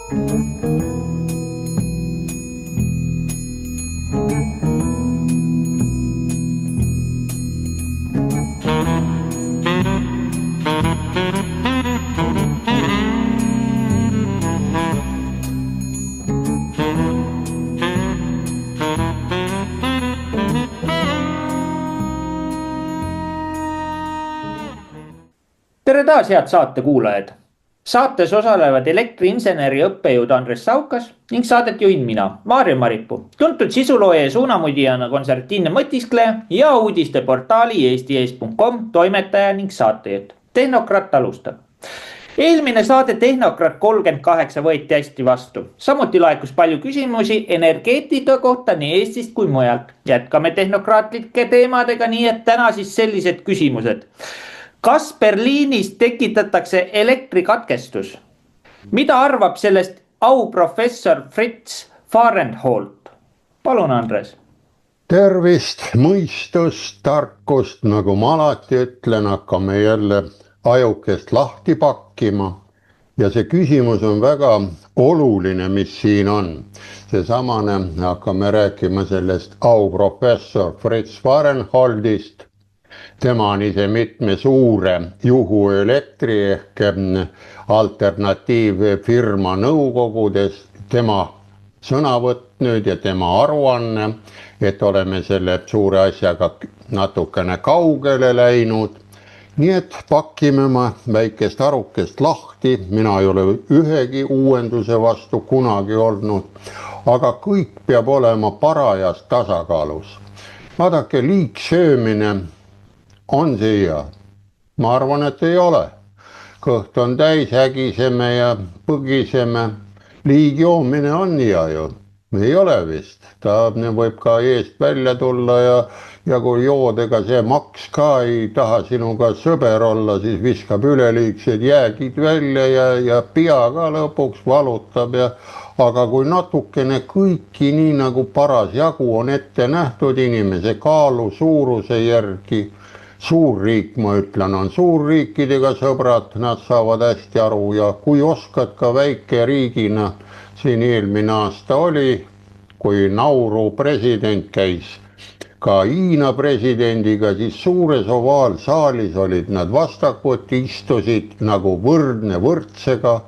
Tere taas, head saate kuulajad. Saates osalevad elektriinseneri õppejõud Andres Saukas ning saadet juhin mina, Maarjo Maripuu, tuntud sisulooja ja suunamudijana konservatiivne mõtiskleja ja uudisteportaali eesti.com toimetaja ning saatejuht. Tehnokrat alustab. Eelmine saade Tehnokrat 38 võeti hästi vastu. Samuti laekus palju küsimusi energeetika kohta nii Eestist kui mujalt. Jätkame tehnokraatlike teemadega, nii et täna siis sellised küsimused. Kas Berliinis tekitatakse elektrikatkestus? Mida arvab sellest auprofessor Fritz Fahrenholt? Palun, Andres. Tervist, mõistust, tarkust, nagu ma alati ütlen, hakkame jälle ajukest lahti pakkima. Ja see küsimus on väga oluline, mis siin on. Seesamane hakkame rääkima sellest auprofessor Fritz Fahrenholtist. Tema on ise mitme suure juhuelektri ehk alternatiivfirma nõukogudes. Tema sõnavõtt nüüd ja tema aruanne, et oleme selle suure asjaga natukene kaugele läinud. Nii et pakime ma väikest arukest lahti. Mina ei ole ühegi uuenduse vastu kunagi olnud, aga kõik peab olema parajas tasakaalus. Vaadake, liigsöömine on see hea? Ma arvan, et ei ole. Kõht on täis, hägiseme ja põgiseme. Liigjoomine on hea ju. Ei ole vist. Ta võib ka eest välja tulla ja kui joodega see maks ka ei taha sinuga sõber olla, siis viskab üleliigsed jäägid välja ja pea ka lõpuks valutab. Aga kui natukene kõiki nii nagu paras jagu on ette nähtud inimese kaalu suuruse järgi, suurriik, ma ütlen, on suurriikidega sõbrad, nad saavad hästi aru ja kui oskad ka väike riigina, siin eelmine aasta oli, kui Nauru president käis ka Hiina presidendiga, siis suures ovaalsaalis olid nad vastakuti, istusid nagu võrdne võrdsega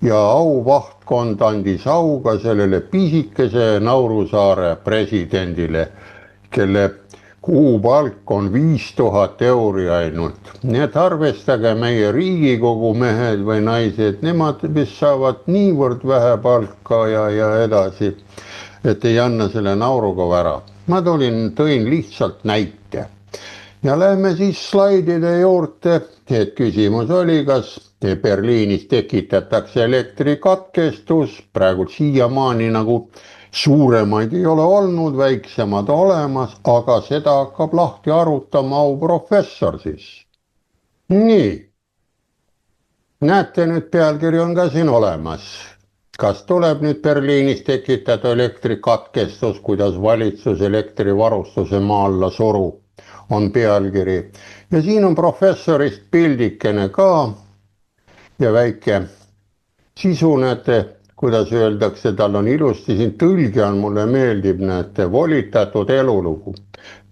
ja auvahtkond andis auga sellele pisikese Naurusaare presidendile, kelle kuupalk on 5000 euri ainult. Nii et arvestage meie Riigikogu mehed või naised, nemad mis saavad niivõrd vähe palka ja edasi, et ei anna selle nauruga ära. Ma tõin lihtsalt näite. Ja lähme siis slaidide juurde, et küsimus oli, kas Berliinis tekitatakse elektrikatkestus, praegu siiamaani nagu suuremaid ei ole olnud, väiksemad olemas, aga seda hakkab lahti arutama auprofessor siis. Nii, näete nüüd pealkiri on ka siin olemas. Kas tuleb nüüd Berliinis tekitada elektrikatkestus, kuidas valitsus elektrivarustuse maa alla surub, on pealkiri. Ja siin on professorist pildikene ka ja väike sisu näete, kuidas öeldakse, tal on ilusti, siin tõlge on, mulle meeldib, näete, volitatud elulugu.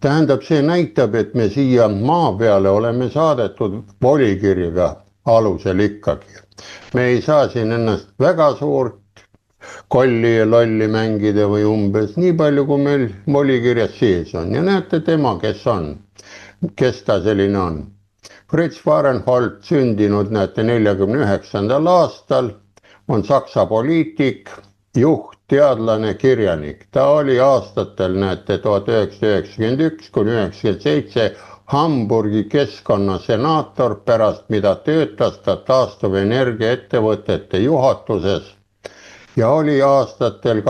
Tähendab, see näitab, et me siia maa peale oleme saadetud volikirjaga alusel ikkagi. Me ei saa siin ennast väga suurt kolli ja lolli mängida või umbes nii palju, kui meil volikirjas sees on. Ja näete tema, kes ta selline on. Fritz Fahrenholt sündinud, näete, 49. aastal, on Saksa poliitik, juht, teadlane, kirjanik. Ta oli aastatel, näete, 1991–1997 Hamburgi keskkonnasenaator, pärast mida töötas ta taastuvenergia ettevõtete juhatuses ja oli aastatel 2012–2019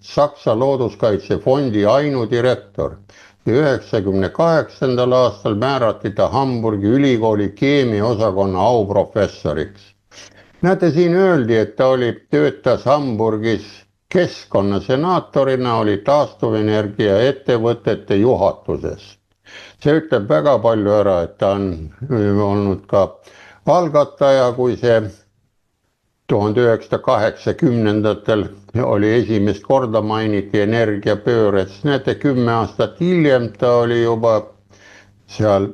Saksa looduskaitsefondi ainudirektor. 1998. aastal määrati ta Hamburgi ülikooli keemiaosakonna auprofessoriks. Näete, siin öeldi, et ta töötas Hamburgis keskkonnasenaatorina, oli taastuvenergia ettevõtete juhatuses. See ütleb väga palju ära, et ta on olnud ka algataja, kui see 1980-ndatel oli esimest korda mainiti energiapööret, näete 10 aastat hiljem ta oli juba seal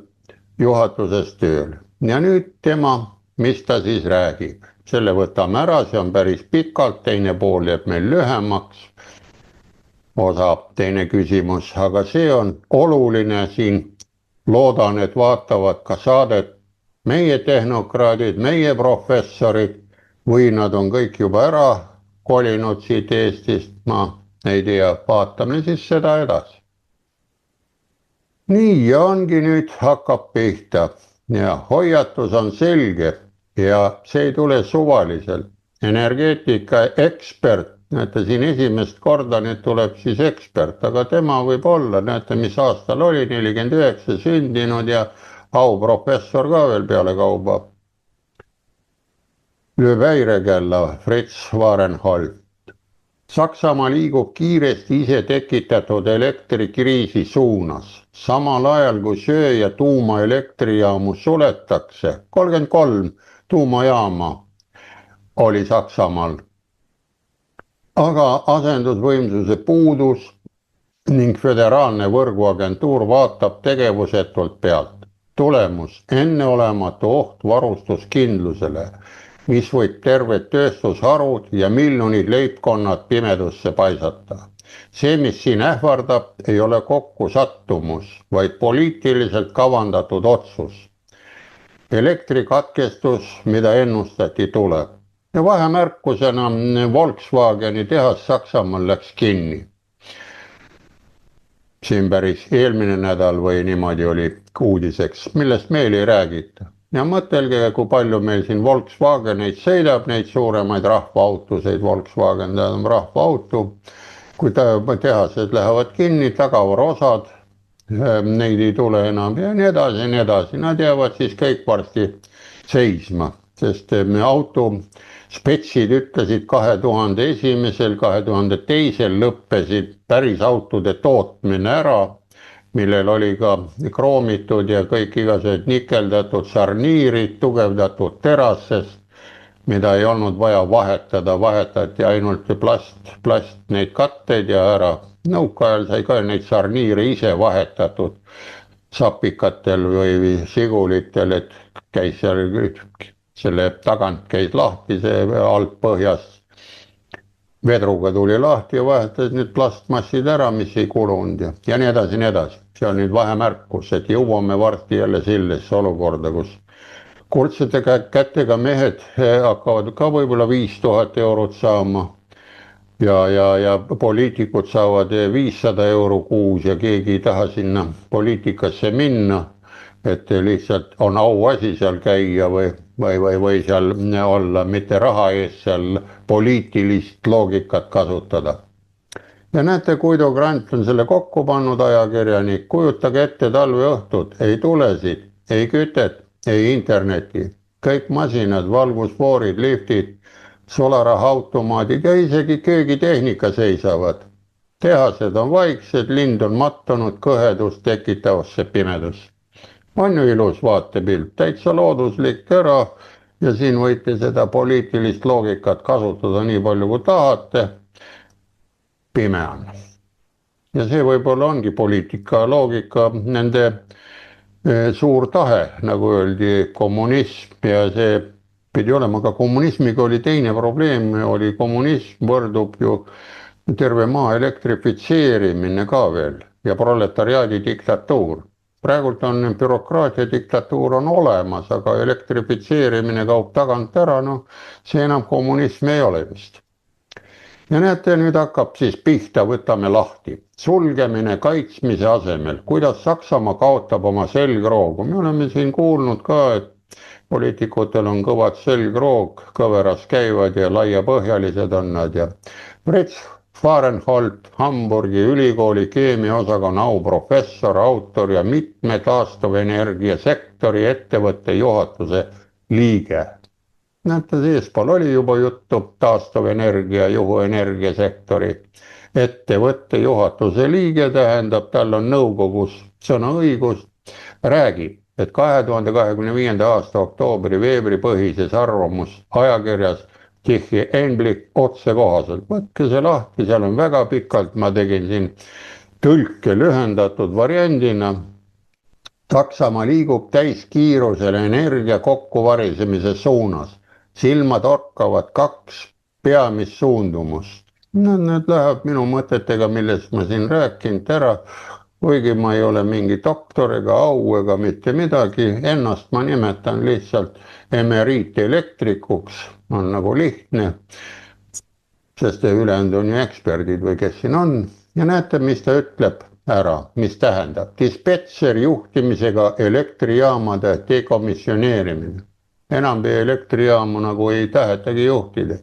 juhatuses tööl. Ja nüüd tema, mis ta siis räägib, selle võtame ära, see on päris pikalt, teine pool jääb meil lühemaks, osa teine küsimus, aga see on oluline siin, loodan, et vaatavad ka saadet meie tehnokraadid, meie professorid, või nad on kõik juba ära kolinud siit Eestist, ma ei tea, vaatame siis seda edasi. Nii, ja ongi nüüd hakkab pihta ja hoiatus on selge ja see ei tule suvaliselt. Energeetika ekspert, näete siin esimest korda nüüd tuleb siis ekspert, aga tema võib olla, näete mis aastal oli, 49 sündinud ja auprofessor ka veel peale kauba. Lööb häirekella Fritz Fahrenhold. Saksamaa liigub kiiresti ise tekitatud elektrikriisi suunas. Samal ajal kui söe- ja tuumaelektrijaamu suletakse, 33 tuumajaama oli Saksamaal. Aga asendusvõimsuse puudus ning föderaalne võrguagentuur vaatab tegevusetult pealt. Tulemus, enneolematu oht varustuskindlusele, mis võib terved tööstusharud ja miljonid leibkonnad pimedusse paisata. See, mis siin ähvardab, ei ole kokkusattumus, vaid poliitiliselt kavandatud otsus. Elektrikatkestus, mida ennustati, tuleb. Ja vahemärkusena Volkswageni tehas Saksamaal läks kinni. Siin päris eelmine nädal või niimoodi oli uudiseks, millest meil ei räägita. Ja mõtelge, kui palju meil siin Volkswageneid sõidab, neid suuremaid rahvaautoseid, Volkswagen tähendab rahvaauto, kui tehased lähevad kinni, tagavarosad, neid ei tule enam ja nii edasi, nad jäävad siis kõik varsti seisma, sest auto spetsid ütlesid 2001, 2002 lõppesid päris autode tootmine ära, millel oli ka kroomitud ja kõik igasugused nikeldatud sarniirid, tugevdatud terasest, mida ei olnud vaja vahetada, vahetati ainult plast neid katteid ja ära. Nõukaajal sai ka neid sarniire ise vahetatud sapikatel või sigulitel, et käis seal, selle tagant käis lahti, see alt põhjast. Vedruga tuli lahti ja vahetas nüüd plastmassid ära, mis ei kulunud ja nii edasi. See on nüüd vahemärkus, et jõuame varsti jälle sellesse olukorda, kus kurdsete kätega mehed hakkavad ka võib-olla 5000 eurot saama ja poliitikud saavad 500 euro kuus ja keegi ei taha sinna poliitikasse minna, et lihtsalt on auasi seal käia või seal olla, mitte raha eest seal poliitilist loogikat kasutada. Ja näete, Guido Grant on selle kokku pannud ajakirjanik, kujutage ette talveõhtut, ei tulesid, ei kütet, ei interneti, kõik masinad, valgusfoorid, liftid, sularahaautomaadid ja isegi köögitehnika seisavad. Tehased on vaiksed, lind on mattunud kõhedust tekitavasse pimedusse. On ju ilus vaatepilt, täitsa looduslik ära ja siin võite seda poliitilist loogikat kasutada nii palju kui tahate. Pime on. Ja see võib-olla ongi poliitika loogika, nende suur tahe, nagu öeldi, kommunism ja see pidi olema ka kommunismiga oli teine probleem, oli kommunism võrdub ju terve maa elektrifitseerimine ka veel ja proletariaadi diktatuur. Praegult on bürokraatia diktatuur on olemas, aga elektrifitseerimine kaob tagant ära, see enam kommunism ei ole vist. Ja näete, nüüd hakkab siis pihta, võtame lahti. Sulgemine kaitsmise asemel, kuidas Saksamaa kaotab oma selgroogu. Me oleme siin kuulnud ka, et poliitikutel on kõvad selgroog, kõveras käivad ja laiapõhjalised on nad ja Fritz Fahrenhold, Hamburgi ülikooli keemiaosakonna auprofessor, autor ja mitme taastuvenergia sektori ettevõtte juhatuse liige. Näete, seespool oli juba juttu taastuvenergia, juhuenergia sektori ettevõtte juhatuse liige, tähendab, tal on nõukogus sõnaõigus, räägib, et 2025. aasta oktoobri-veebri põhises arvamus ajakirjas Tihhi Einblick otsekohaselt. Võtke see lahti, seal on väga pikalt, ma tegin siin tõlke lühendatud variandina. Saksamaa liigub täiskiirusel energia kokkuvarisemise suunas. Silmad orkavad 2 peamist suundumust. Need läheb minu mõtetega, millest ma siin rääkinud ära. Kuigi ma ei ole mingi doktor ega au ega mitte midagi, ennast ma nimetan lihtsalt emeriitelektrikuks, on nagu lihtne, sest ülejäänud on ju eksperdid või kes siin on. Ja näete, mis ta ütleb ära, mis tähendab dispetšeri juhtimisega elektrijaamade dekomisjoneerimine. Enam elektrijaamu nagu ei tahetagi juhtida.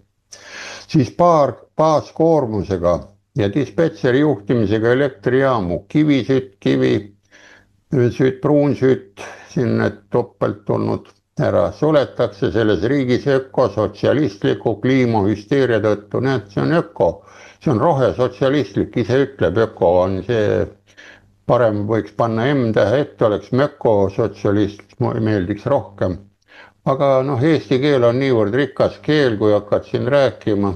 Siis baaskoormusega ja dispetšeri juhtimisega elektrijaamu, kivisütt, pruunsütt, siin need topelt tulnud ära, suletakse selles riigis ökosotsialistliku kliimahüsteeria tõttu. Näed, see on öko, see on rohesotsialistlik, ise ütleb öko on see, parem võiks panna M-tähe ette, oleks mökosotsialist, meeldiks rohkem. Aga eesti keel on niivõrd rikas keel, kui hakkad siin rääkima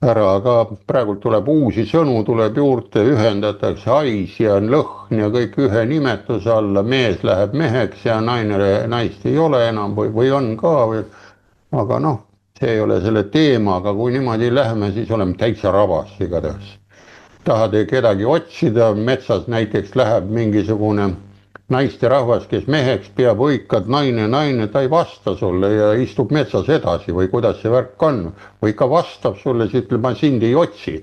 ära, aga praegu tuleb uusi sõnu, tuleb juurde, ühendatakse hais ja lõhn ja kõik ühe nimetuse alla, mees läheb meheks ja naine naist ei ole enam või on ka, aga see ei ole selle teema, aga kui niimoodi läheme, siis oleme täitsa rabas igatahes. Tahad kedagi otsida, metsas näiteks läheb mingisugune naisterahvas, kes meheks peab, hõikad naine, ta ei vasta sulle ja istub metsas edasi või kuidas see värk on. Või ikka vastab sulle, siis ütleb, ma sind ei otsi.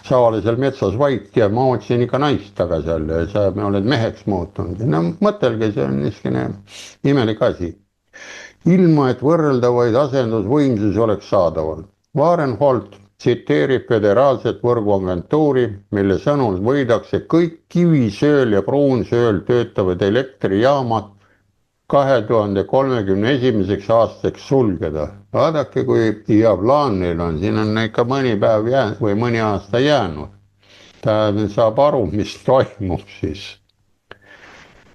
Sa ole seal metsas vait ja ma otsin ikka naist aga seal ja sa oled meheks muutunud. Mõtelge, see on niisugune imelik asi. Ilma, et võrreldavaid asendusvõimsusi oleks saadaval. Varenholt tsiteerib föderaalset võrguagentuuri, mille sõnul võidakse kõik kivisööl ja pruunsööl töötavad elektrijaamad 2031. aastaks sulgeda. Vaadake, kui hea plaan neil on, siin on ikka mõni päev jäänud või mõni aasta jäänud. Ta saab aru, mis toimub siis.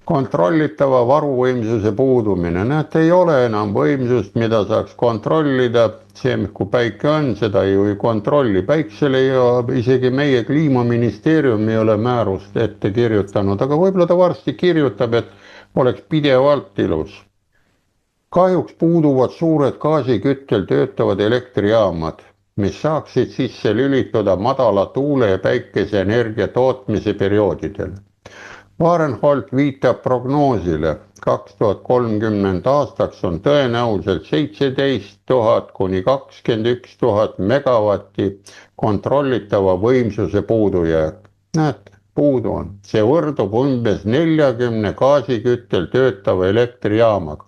Kontrollitava varuvõimsuse puudumine. Näed, ei ole enam võimsust, mida saaks kontrollida. See, kui päike on, seda ju ei kontrolli. Päiksele ja isegi meie kliimaministeerium ei ole määrust ette kirjutanud, aga võib-olla ta varsti kirjutab, et oleks pidevalt ilus. Kahjuks puuduvad suured gaasiküttel töötavad elektrijaamad, mis saaksid sisse lülituda madala tuule ja päikeseenergia tootmise perioodidel. Varenholt viitab prognoosile. 2030 aastaks on tõenäoliselt 17 000 kuni 21 000 megavatti kontrollitava võimsuse puudujääk. Näed, puudu on. See võrdub umbes 40 gaasiküttel töötava elektrijaamaga.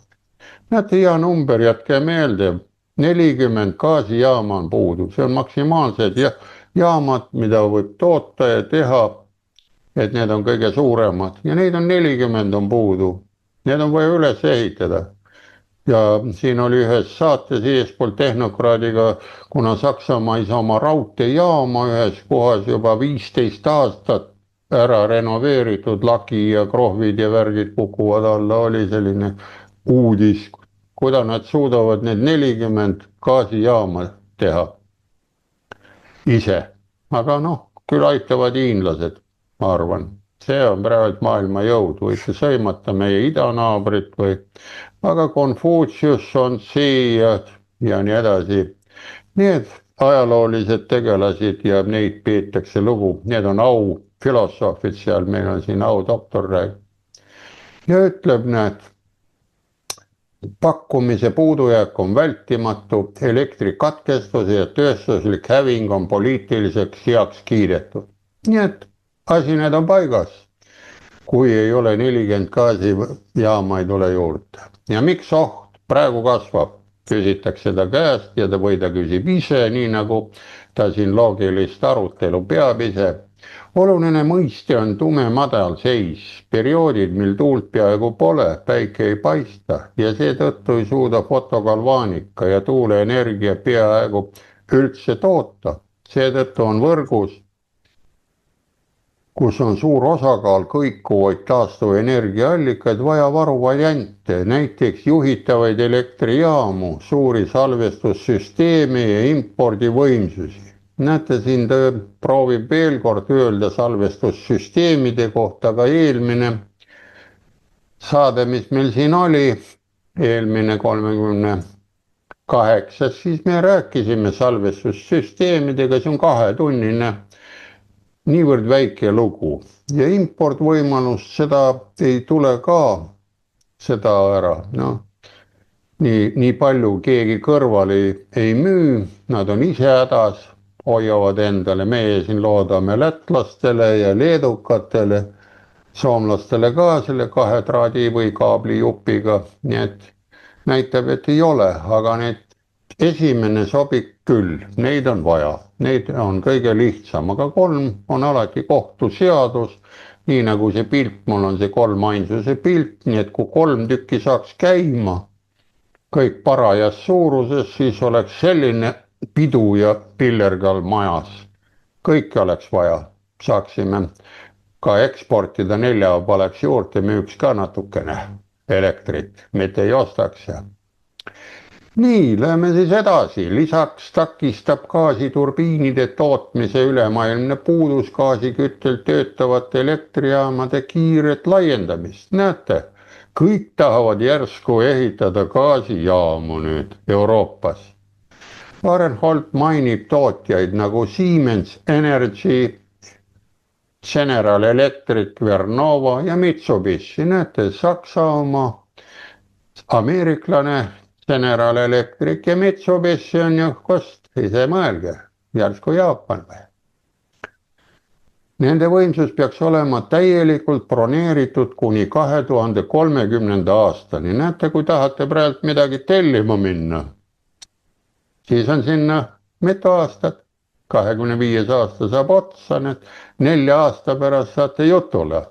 Näed, hea number, jätke meelde. 40 gaasijaama on puudu. See on maksimaalsed jaamad, mida võib toota ja teha, et need on kõige suuremad ja neid on 40 on puudu. Need on vaja üles ehitada. Ja siin oli ühes saates eespool tehnokraadiga, kuna Saksamaa ei saa oma raudteejaama ühes kohas juba 15 aastat ära renoveeritud, lagi ja krohvid ja värgid kukuvad alla, oli selline uudis, kuidas nad suudavad need 40 gaasijaama teha ise. Aga küll aitavad hiinlased. Ma arvan, see on praegu maailma jõud, võite sõimata meie idanaabrit või, aga Konfutsius on siia ja nii edasi. Need ajaloolised tegelasid ja neid peetakse lugu, need on aufilosoofid seal, meil on siin audoktor räägib. Ja ütleb, näed, pakkumise puudujääk on vältimatu, elektrikatkestus ja tööstuslik häving on poliitiliseks heaks kiidetud. Nii et asi need on paigas, kui ei ole 40 gaasijaama ei tule juurde. Ja miks oht praegu kasvab? Küsitakse ta käest ja või ta küsib ise, nii nagu ta siin loogilist arutelu peab ise. Oluline mõiste on tume madal seis, perioodid, mil tuult peaaegu pole, päike ei paista ja seetõttu ei suuda fotogalvaanika ja tuuleenergia peaaegu üldse toota. Seetõttu on võrgus kus on suur osakaal kõikuvaid taastuvenergiaallikaid, vaja varuvariante, näiteks juhitavaid elektrijaamu, suuri salvestussüsteeme ja impordivõimsusi. Näete, siin ta proovib veel kord öelda salvestussüsteemide kohta, aga eelmine saade, mis meil siin oli, eelmine 38, siis me rääkisime salvestussüsteemidega, see on 2-tunnine niivõrd väike lugu ja importvõimalust, seda ei tule ka seda ära, noh. Nii palju keegi kõrval ei müü, nad on ise hädas, hoiavad endale, meie siin loodame lätlastele ja leedukatele, soomlastele ka selle 2 traadi või kaablijupiga, nii et näitab, et ei ole, aga need esimene sobib küll, neid on vaja, neid on kõige lihtsam, aga 3 on alati kohtuseadus, nii nagu see pilt, mul on see 3 ainsuse pilt, nii et kui 3 tükki saaks käima, kõik parajas suuruses, siis oleks selline pidu ja pillergal majas. Kõike oleks vaja, saaksime ka eksportida, 4 paneks juurde, müüks ka natukene elektrit, mitte ei ostaks ja. Nii, läheme siis edasi. Lisaks takistab gaasiturbiinide tootmise ülemaailmne puudus gaasiküttel töötavate elektrijaamade kiiret laiendamist. Näete, kõik tahavad järsku ehitada gaasijaamu nüüd Euroopas. Varenholt mainib tootjaid nagu Siemens Energy, General Electric, Vernova ja Mitsubishi. Näete, Saksa oma, ameeriklane General Electric ja Mitsubishi on ju kost, ise mõelge, järsku Jaapan või. Nende võimsus peaks olema täielikult broneeritud kuni 2030. aastani. Näete, kui tahate praegu midagi tellima minna, siis on sinna mitu aastat, 25 aasta saab otsa, 4 aasta pärast saate jutule.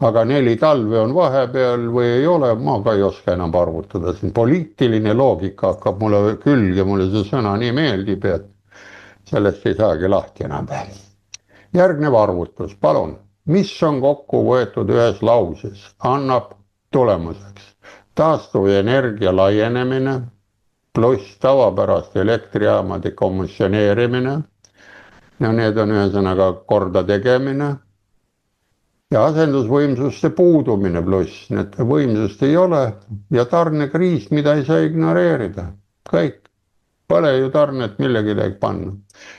Aga 4 talve on vahepeal või ei ole, ma ka ei oska enam arvutada. Siin poliitiline loogika hakkab mulle külge, mulle see sõna nii meeldib, et sellest ei saagi lahti enam. Järgnev arvutus, palun. Mis on kokku võetud ühes lauses? Annab tulemuseks taastuvenergia laienemine pluss tavapäraste elektrijaamade komisjoneerimine. Ja need on ühesõnaga korda tegemine. Ja asendusvõimsuste puudumine pluss, need võimsust ei ole ja tarnekriis, mida ei saa ignoreerida. Kõik, pole ju tarnet millegile panna.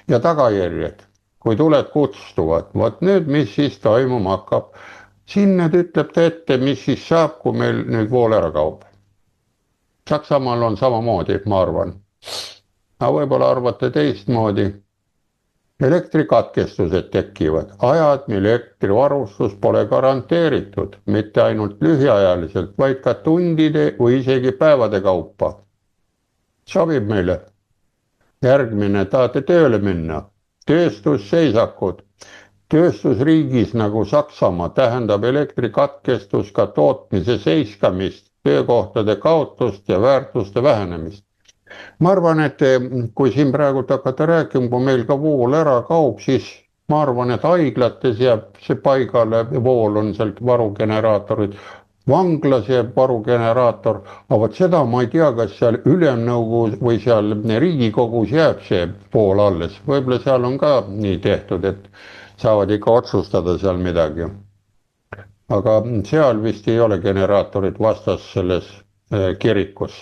Ja tagajärjed, kui tuled kutstuvad, vot nüüd, mis siis toimuma hakkab. Siin nüüd ütleb ta ette, mis siis saab, kui meil nüüd vool ära kaob. Saksamaal on samamoodi, ma arvan. Aga võib-olla arvate teistmoodi. Elektrikatkestused tekivad, ajad, mil elektrivarustus pole garanteeritud, mitte ainult lühiajaliselt, vaid ka tundide või isegi päevade kaupa. Sobib meile. Järgmine, tahate tööle minna. Tööstusseisakud. Tööstusriigis nagu Saksamaa tähendab elektrikatkestus ka tootmise seiskamist, töökohtade kaotust ja väärtuste vähenemist. Ma arvan, et kui siin praegu hakata rääkima, kui meil ka vool ära kaob, siis ma arvan, et haiglates jääb see paigale, vool on sealt varugeneraatorid, vanglas jääb varugeneraator, aga vot seda ma ei tea, kas seal ülemnõukogus või seal Riigikogus jääb see vool alles. Võib-olla seal on ka nii tehtud, et saavad ikka otsustada seal midagi. Aga seal vist ei ole generaatorid vastas selles kirikus.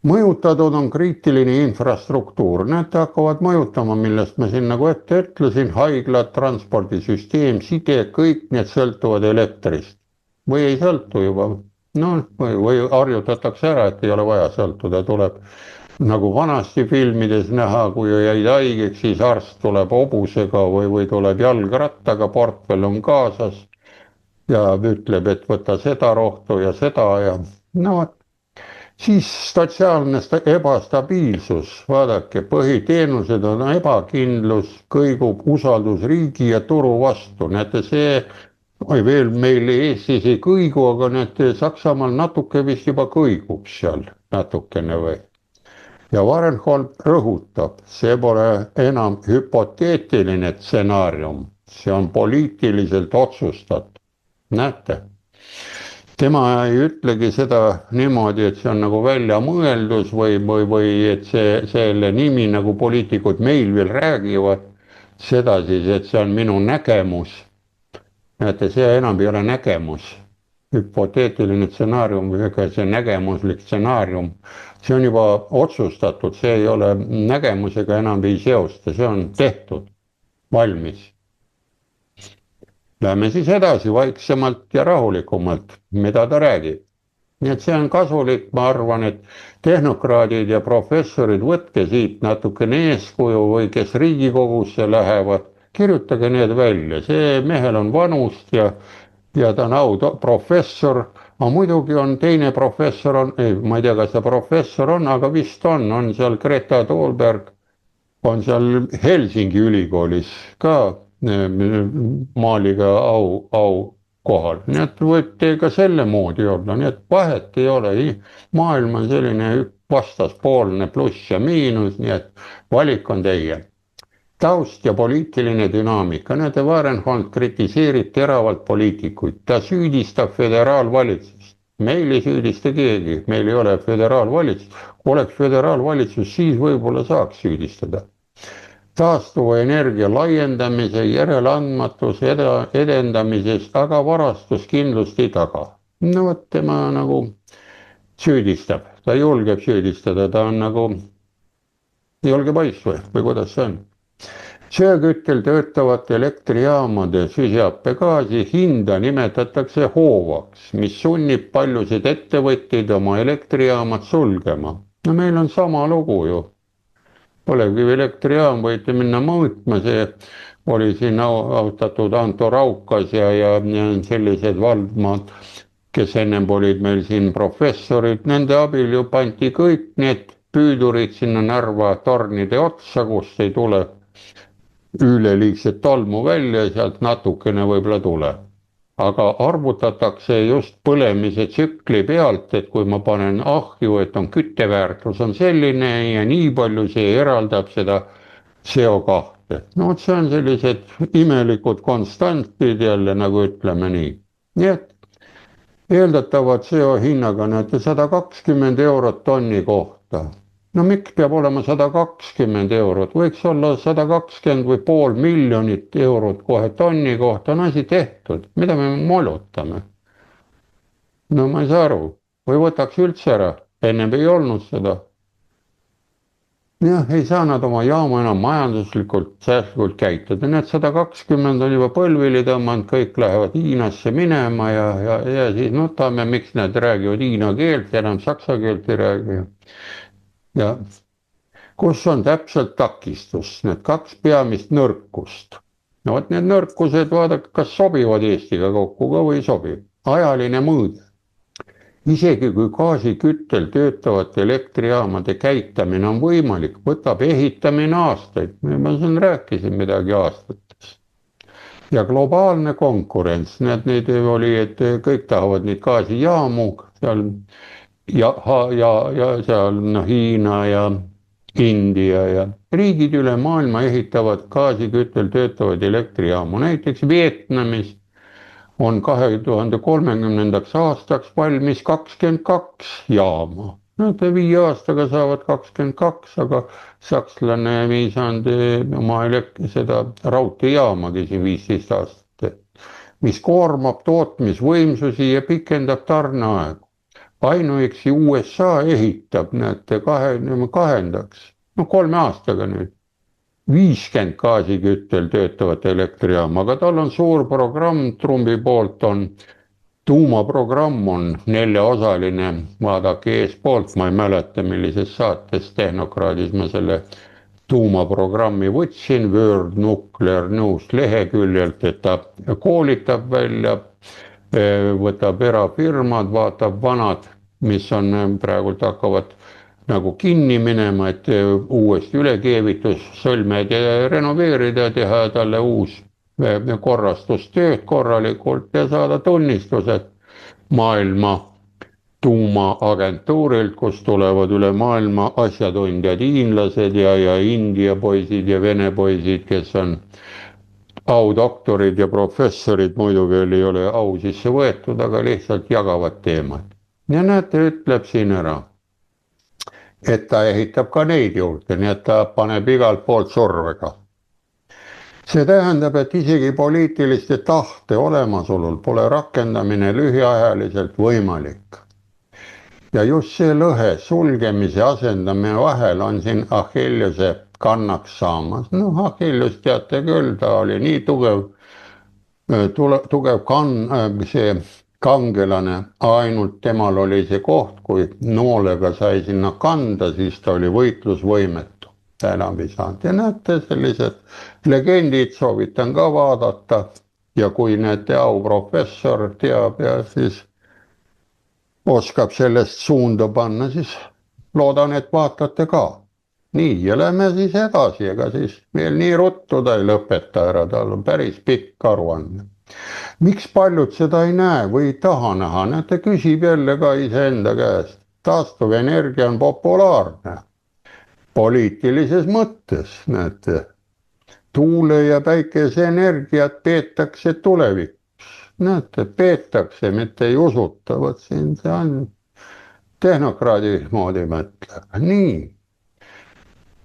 Mõjutatud on kriitiline infrastruktuur, need hakkavad mõjutama, millest ma siin nagu ette ütlesin, haiglad, transpordisüsteem, side, kõik need sõltuvad elektrist. Või ei sõltu juba, või harjutatakse ära, et ei ole vaja sõltuda, tuleb nagu vanasti filmides näha, kui jäid haigeks, siis arst tuleb hobusega või tuleb jalgrattaga, portfell on kaasas ja ütleb, et võta seda rohtu ja seda ja siis sotsiaalne ebastabiilsus, vaadake, põhiteenused on ebakindlus, kõigub usaldus riigi ja turu vastu. Näete, see veel meil Eestis ei kõigu, aga näete, Saksamaal natuke vist juba kõigub seal natukene või. Ja Varenholt rõhutab, see pole enam hüpoteetiline stsenaarium, see on poliitiliselt otsustatud. Näete, tema ei ütlegi seda niimoodi, et see on nagu väljamõeldus või et selle nimi, nagu poliitikud meil veel räägivad, seda siis, et see on minu nägemus. Näete, see enam ei ole nägemus, hüpoteetiline stsenaarium või see nägemuslik stsenaarium, see on juba otsustatud, see ei ole nägemusega enam ei seosta, see on tehtud, valmis. Lähme siis edasi vaiksemalt ja rahulikumalt, mida ta räägib. Nii et see on kasulik, ma arvan, et tehnokraadid ja professorid, võtke siit natukene eeskuju või kes Riigikogusse lähevad, kirjutage need välja, see mehel on vanust ja ta on professor, aga muidugi on teine professor, ma ei tea, kas ta professor on, aga vist on seal Greta Thunberg, on seal Helsingi ülikoolis ka maaliga au kohal, nii et võite ka selle moodi olla, nii et vahet ei ole, maailm on selline vastaspoolne pluss ja miinus, nii et valik on teie. Taust ja poliitiline dünaamika, näete, Varenholt kritiseerib teravalt poliitikuid, ta süüdistab föderaalvalitsust, meil ei süüdista keegi, meil ei ole föderaalvalitsust, kui oleks föderaalvalitsus, siis võib-olla saaks süüdistada. Taastuva energia laiendamise, järeleandmatuse edendamisest, aga varastuskindlust ei taga. No vot, tema nagu süüdistab, ta julgeb süüdistada, ta on nagu julge poiss või kuidas see on? Sööküttel töötavate elektrijaamade süsihappegaasi hinda nimetatakse hoovaks, mis sunnib paljusid ettevõtteid oma elektrijaamad sulgema. No meil on sama lugu ju. Põlevkivi elektrijaam võite minna mõõtma, see oli siin austatud Anto Raukas ja sellised valdmaad, kes ennem olid meil siin professorid, nende abil ju pandi kõik need püüdurid sinna Narva tornide otsa, kust ei tule üleliigset tolmu välja, sealt natukene võib-olla tuleb. Aga arvutatakse just põlemise tsükli pealt, et kui ma panen ahju, et on kütteväärtus on selline ja nii palju see eraldab seda CO2. No see on sellised imelikud konstantid jälle, nagu ütleme nii. Nii et eeldatavad CO hinnaga näete 120 eurot tonni kohta. No miks peab olema 120 eurot, võiks olla 120 või pool miljonit eurot kohe tonni kohta, on asi tehtud, mida me molutame? No ma ei saa aru, või võtaks üldse ära, ennem ei olnud seda. Jah, ei saa nad oma jaama enam majanduslikult säästlikult käituda, need 120 on juba põlvili tõmmanud, kõik lähevad Hiinasse minema ja siis nutame, miks nad räägivad hiina keelt, enam saksa keelt ei räägi. Ja kus on täpselt takistus, need kaks peamist nõrkust. No vot need nõrkused, vaadake, kas sobivad Eestiga kokku ka või ei sobi. Ajaline mõõde. Isegi kui gaasiküttel töötavate elektrijaamade käitamine on võimalik, võtab ehitamine aastaid. Ma siin rääkisin midagi aastates. Ja globaalne konkurents, neid oli, et kõik tahavad neid gaasijaamu seal ja seal Hiina ja India ja riigid üle maailma ehitavad gaasiküttel töötavaid elektrijaamu. Näiteks Vietnamis on 2030. aastaks valmis 22 jaama. Nad 5 aastaga saavad 22, aga sakslane ei saanud oma seda raudteejaamagi siin 15 aastat, mis koormab tootmisvõimsusi ja pikendab tarneaegu. Ainuüksi USA ehitab, näete, kahendaks, 3 aastaga nüüd, 50 gaasiküttel töötavat elektrijaama, aga tal on suur programm, Trumpi poolt on, tuumaprogramm on 4-osaline, vaadake eespoolt, ma ei mäleta, millises saates tehnokraadis ma selle tuumaprogrammi võtsin, World Nuclear News leheküljelt, et ta koolitab välja, võtab erafirmad, vaatab vanad, mis on praegult hakkavad nagu kinni minema, et uuesti ülekeevitus sõlmed ja renoveerida, teha talle uus korrastustööd korralikult ja saada tunnistused maailma tuumaagentuurilt, kus tulevad üle maailma asjatundjad, hiinlased ja India poisid ja Vene poisid, kes on audoktorid ja professorid muidugi ei ole au sisse võetud, aga lihtsalt jagavad teemat. Ja näete, ütleb siin ära, et ta ehitab ka neid juurde, nii et ta paneb igalt poolt survega. See tähendab, et isegi poliitiliste tahte olemasolul pole rakendamine lühiajaliselt võimalik. Ja just see lõhe sulgemise asendamine vahel on siin Achilleuse kannaks saamas. Noh, Achilles teate küll, ta oli nii tugev see kangelane, ainult temal oli see koht, kui noolega sai sinna kanda, siis ta oli võitlusvõimetu. Ta enam ei saanud. Ja näete, sellised legendid soovitan ka vaadata. Ja kui näete, auprofessor teab ja siis oskab sellest suunda panna, siis loodan, et vaatate ka. Nii, ja lähme siis edasi, ega siis veel nii ruttu ta ei lõpeta ära, tal on päris pikk aruanne. Miks paljud seda ei näe või ei taha näha, näete, küsib jälle ka iseenda käest. Taastuvenergia on populaarne. Poliitilises mõttes, näete, tuule- ja päikeseenergiat peetakse tulevikus. Näete, peetakse, mitte ei usuta, võt siin see on tehnokraadi moodi mõtleb. Nii,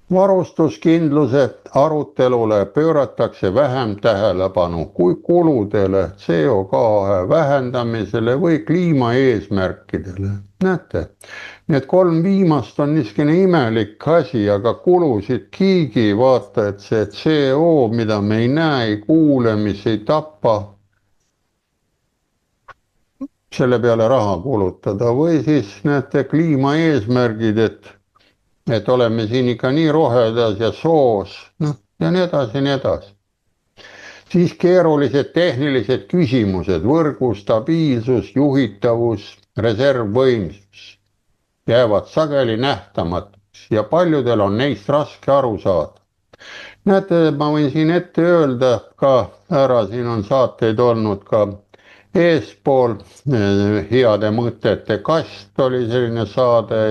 varustuskindluse arutelule pööratakse vähem tähelepanu kui kuludele, CO2 vähendamisele või kliimaeesmärkidele. Näete, need 3 viimast on niisugune imelik asi, aga kulusid keegi ei vaata, et see CO, mida me ei näe, ei kuule, mis ei tapa, selle peale raha kulutada või siis näete kliimaeesmärgid, et oleme siin ikka nii rohedas ja soos, noh ja nii edasi, nii edasi. Siis keerulised tehnilised küsimused, võrgu stabiilsus, juhitavus, reservvõimsus jäävad sageli nähtamatuks ja paljudel on neist raske aru saada. Näete, ma võin siin ette öelda ka ära, siin on saateid olnud ka eespool, heade mõtete kast oli selline saade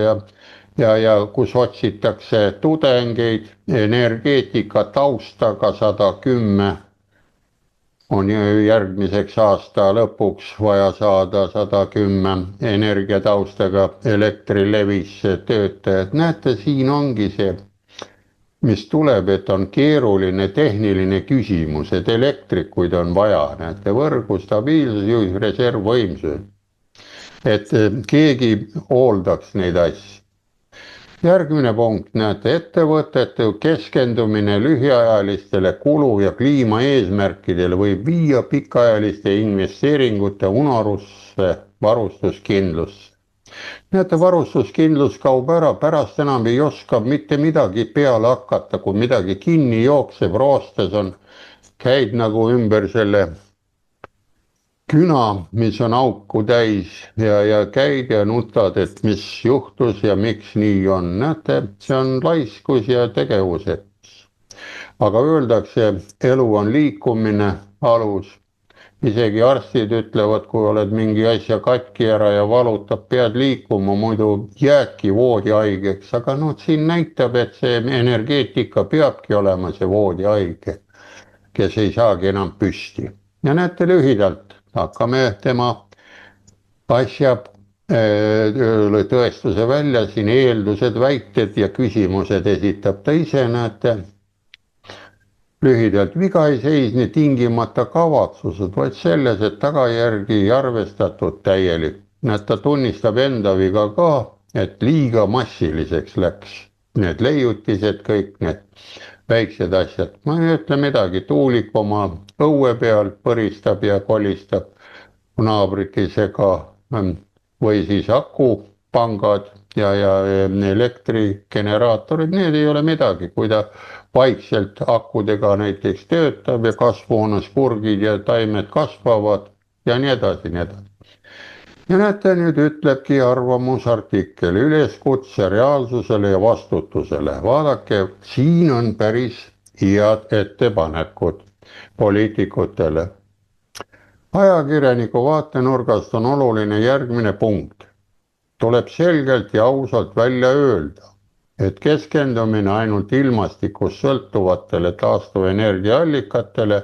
ja kus otsitakse tudengeid, energeetika taustaga 110 on järgmiseks aasta lõpuks vaja saada 110 energiataustaga Elektrilevisse töötajad. Näete, siin ongi see, mis tuleb, et on keeruline tehniline küsimus, et elektrikuid on vaja, näete, võrgu stabiilsus, reservvõimsus, et keegi hooldaks neid asju. Järgmine punkt, näete, ettevõtete keskendumine lühiajalistele kulu- ja kliimaeesmärkidele võib viia pikaajaliste investeeringute unarusse varustuskindlusse. Näete, varustuskindlus kaob ära, pärast enam ei oska mitte midagi peale hakata, kui midagi kinni jookseb, roostes on, käid nagu ümber selle küna, mis on auku täis ja käid ja nutad, et mis juhtus ja miks nii on. Näete, see on laiskus ja tegevusetus. Aga öeldakse, elu on liikumine alus. Isegi arstid ütlevad, kui oled mingi asja katki ära ja valutab, pead liikuma, muidu jäädki voodihaigeks. Aga siin näitab, et see energeetika peabki olema see voodihaige, kes ei saagi enam püsti. Ja näete lühidalt, hakkame tema asja tõestuse välja, siin eeldused, väited ja küsimused esitab ta ise, näete. Lühidalt, viga ei seisne tingimata kavatsused, vaid selles, et tagajärgi ei arvestatud täielik. Näed, ta tunnistab enda viga ka, et liiga massiliseks läks. Need leiutised, kõik need väiksed asjad. Ma ei ütle midagi, tuulik oma õue peal põristab ja kolistab naabrit ei sega või siis akupangad ja elektrigeneraatorid, need ei ole midagi, kui ta vaikselt akudega näiteks töötab ja kasvuhoones kurgid ja taimed kasvavad ja nii edasi, nii edasi. Ja näete, nüüd ütlebki arvamusartikkel üleskutse reaalsusele ja vastutusele. Vaadake, siin on päris head ettepanekud poliitikutele. Ajakirjaniku vaatenurgast on oluline järgmine punkt. Tuleb selgelt ja ausalt välja öelda, et keskendumine ainult ilmastikust sõltuvatele taastuvenergiaallikatele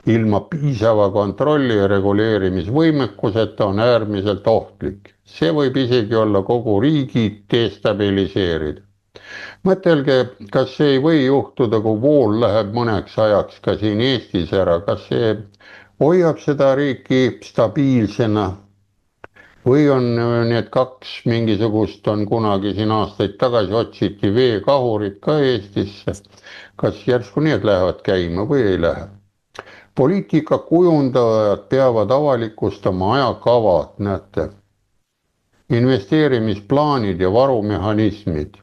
ilma piisava kontrolli ja reguleerimisvõimekuseta on äärmiselt ohtlik. See võib isegi olla kogu riigi destabiliseerida. Mõtelge, kas see ei või juhtuda, kui vool läheb mõneks ajaks ka siin Eestis ära, kas see hoiab seda riiki stabiilsena või on need kaks mingisugust, on kunagi siin aastaid tagasi otsiti veekahurid ka Eestisse, kas järsku need lähevad käima või ei lähe? Poliitika kujundajad peavad avalikustama ajakavad, näete, investeerimisplaanid ja varumehhanismid.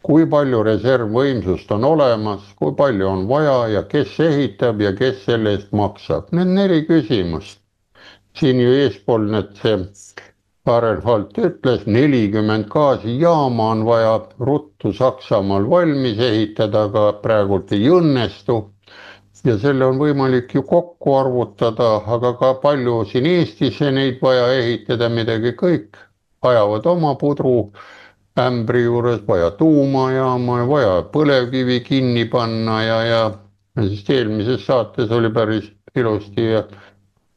Kui palju reservvõimsust on olemas, kui palju on vaja ja kes ehitab ja kes selle eest maksab. Need 4 küsimust. Siin ju eespool see Fahrenholt ütles, 40 gaasijaama on vaja ruttu Saksamaal valmis ehitada, aga praegult ei õnnestu. Ja selle on võimalik ju kokku arvutada, aga ka palju siin Eestis neid vaja ehitada, midagi kõik ajavad oma pudru ämbri juures, vaja tuumajaama, vaja põlevkivi kinni panna ja sest eelmises saates oli päris ilusti ja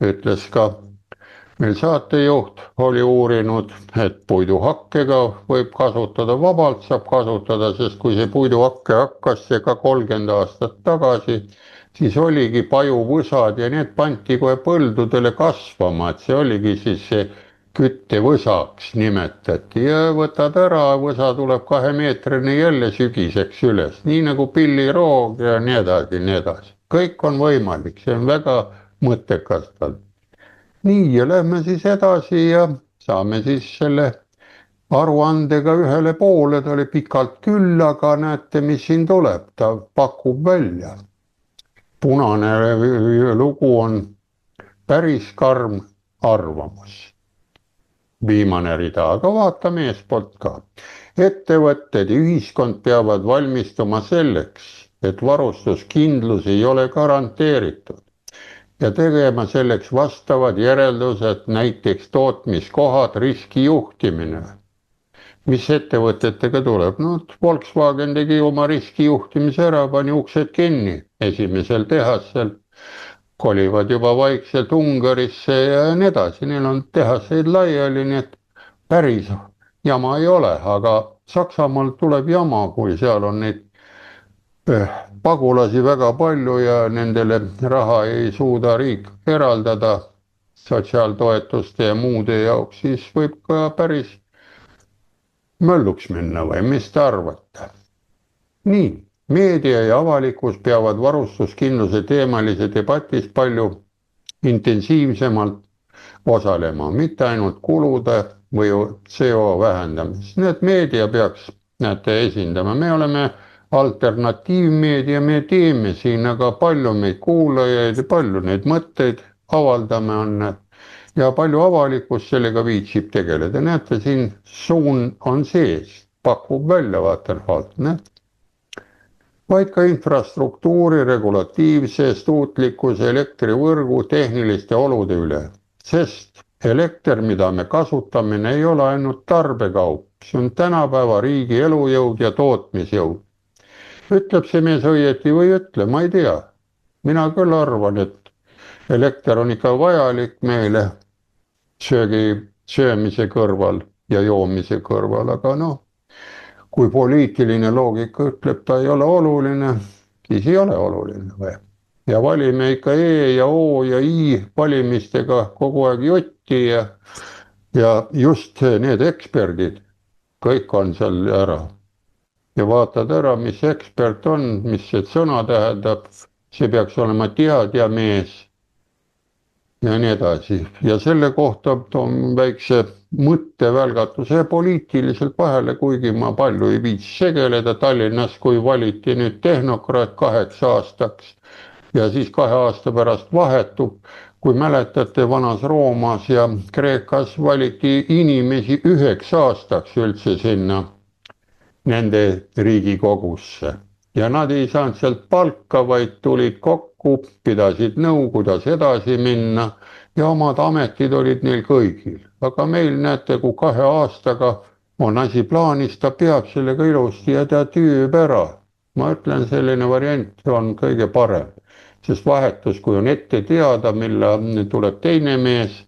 ütles ka meil saatejuht oli uurinud, et puiduhakkega võib kasutada vabalt, saab kasutada, sest kui see puiduhakke hakkas see ka 30 aastat tagasi, siis oligi pajuvõsad ja need pandi kohe põldudele kasvama, et see oligi siis see küttevõsaks nimetati ja võtad ära, võsa tuleb 2-meetrine jälle sügiseks üles, nii nagu pilliroog ja nii edasi, nii edasi. Kõik on võimalik, see on väga mõttekas tal. Nii ja lähme siis edasi ja saame siis selle aruandega ühele poole, ta oli pikalt küll, aga näete, mis siin tuleb, ta pakub välja. Punane lugu on päris karm arvamus. Viimane rida, aga vaatame eespoolt ka. Ettevõtted ja ühiskond peavad valmistuma selleks, et varustuskindlus ei ole garanteeritud ja tegema selleks vastavad järeldused, näiteks tootmiskohad, riskijuhtimine. Mis ettevõtetega tuleb? No Volkswagen tegi oma riskijuhtimise ära, pani uksed kinni esimesel tehasel, kolivad juba vaikselt Ungarisse ja nii edasi, neil on tehaseid laiali, nii et päris jama ei ole, aga Saksamaal tuleb jama, kui seal on neid pagulasi väga palju ja nendele raha ei suuda riik eraldada sotsiaaltoetuste ja muude jaoks, siis võib ka päris mölluks minna või mis te arvate? Nii, meedia ja avalikkus peavad varustuskindluse teemalise debatis palju intensiivsemalt osalema, mitte ainult kulude või CO vähendamist. Need meedia peaks, näete, esindama, me oleme alternatiivmeedia, me teeme siin aga palju meid kuulajaid ja palju neid mõtteid avaldame on ja palju avalikkus sellega viitsib tegeleda. Näete, siin suun on sees, pakub välja, vaatan alt, näete. Vaid ka infrastruktuuri, regulatiivse, suutlikkuse, elektrivõrgu, tehniliste olude üle. Sest elekter, mida me kasutamine, ei ole ainult tarbekaup, see on tänapäeva riigi elujõud ja tootmisjõud. Ütleb see mees õieti või ütle, ma ei tea. Mina küll arvan, et elekter on ikka vajalik meile söömise kõrval ja joomise kõrval, aga noh, kui poliitiline loogika ütleb, ta ei ole oluline, siis ei ole oluline või. Ja valime ikka E ja O ja I valimistega kogu aeg jutti ja just need eksperdid, kõik on seal ära. Ja vaatad ära, mis ekspert on, mis see sõna tähendab, see peaks olema teadja mees ja nii edasi. Ja selle kohta on väikse mõttevälgatuse poliitiliselt vahele, kuigi ma palju ei viitsi segeleda Tallinnas, kui valiti nüüd tehnokraat 8 aastaks ja siis 2 aasta pärast vahetub. Kui mäletate, vanas Roomas ja Kreekas valiti inimesi 9 aastaks üldse sinna nende riigikogusse ja nad ei saanud sealt palka, vaid tulid kokku, pidasid nõu, kuidas edasi minna ja omad ametid olid neil kõigil. Aga meil näete, kui 2 aastaga on asi plaanis, ta peab sellega ilusti ja ta tüüb ära. Ma ütlen, selline variant on kõige parem. sest vahetus, kui on ette teada, millal tuleb teine mees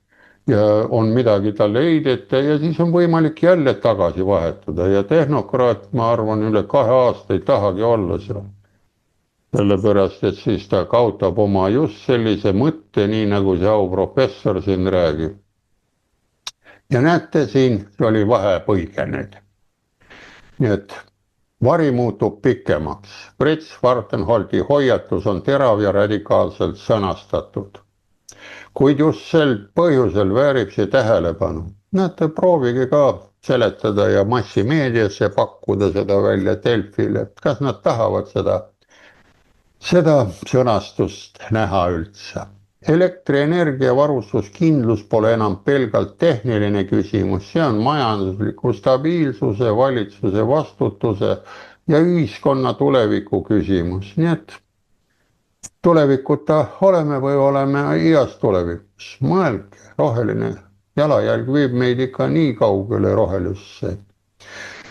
ja on midagi talle heideta ja siis on võimalik jälle tagasi vahetuda ja tehnokraat, ma arvan, üle 2 aasta ei tahagi olla seal. Sellepärast, et siis ta kaotab oma just sellise mõtte, nii nagu see auprofessor siin räägib. Ja näete, siin oli vahepõige nüüd. Nii et vari muutub pikemaks. Brits Vartenholdi hoiatus on terav ja radikaalselt sõnastatud. Kuid just sel põhjusel väärib see tähelepanu. Näete, proovige ka seletada ja massimeediasse pakkuda seda välja Delfile. Kas nad tahavad seda sõnastust näha üldse? Elektrienergia varustuskindlus pole enam pelgalt tehniline küsimus, see on majandusliku stabiilsuse, valitsuse vastutuse ja ühiskonna tuleviku küsimus. Nii et tulevikuta oleme või oleme ias tulevikus. Mõelge, roheline jalajälg viib meid ikka nii kaugele rohelusse.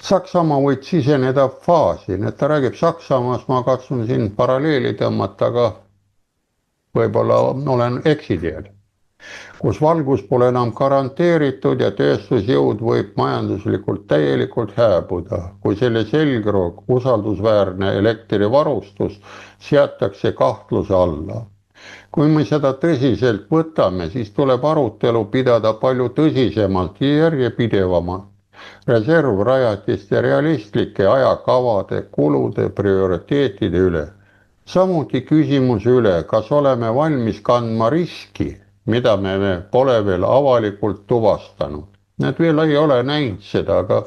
Saksamaa võib siseneda faasi, et ta räägib Saksamaast, ma katsun siin paralleeli tõmmata, aga võib-olla olen eksiteel, kus valgus pole enam garanteeritud ja tööstusjõud võib majanduslikult täielikult hääbuda, kui selle selgroog usaldusväärne elektrivarustus seatakse kahtluse alla. Kui me seda tõsiselt võtame, siis tuleb arutelu pidada palju tõsisemalt ja järjepidevamalt. Reservrajatiste realistlike ajakavade, kulude, prioriteetide üle. Samuti küsimus üle, kas oleme valmis kandma riski, mida me pole veel avalikult tuvastanud. Need veel ei ole näinud seda, aga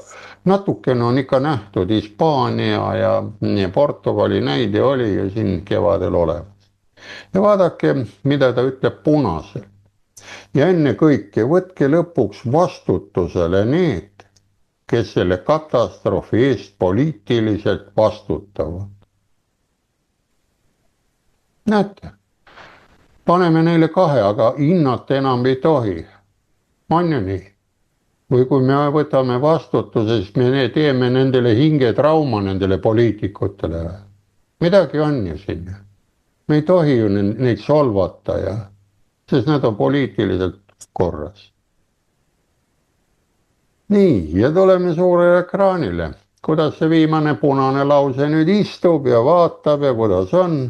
natukene on ikka nähtud Hispaania ja Portugali näide oli ju siin kevadel olemas. Ja vaadake, mida ta ütleb punasel. Ja enne kõike võtke lõpuks vastutusele need, kes selle katastroofi eest poliitiliselt vastutavad. Näete, paneme neile 2, aga hinnata enam ei tohi. On ju nii? Või kui me võtame vastutuse, siis me teeme nendele hingetrauma nendele poliitikutele. Midagi on ju siin. Me ei tohi ju neid solvata, sest nad on poliitiliselt korras. Nii, ja tuleme suurele ekraanile. Kuidas see viimane punane lause nüüd istub ja vaatab ja kuidas on.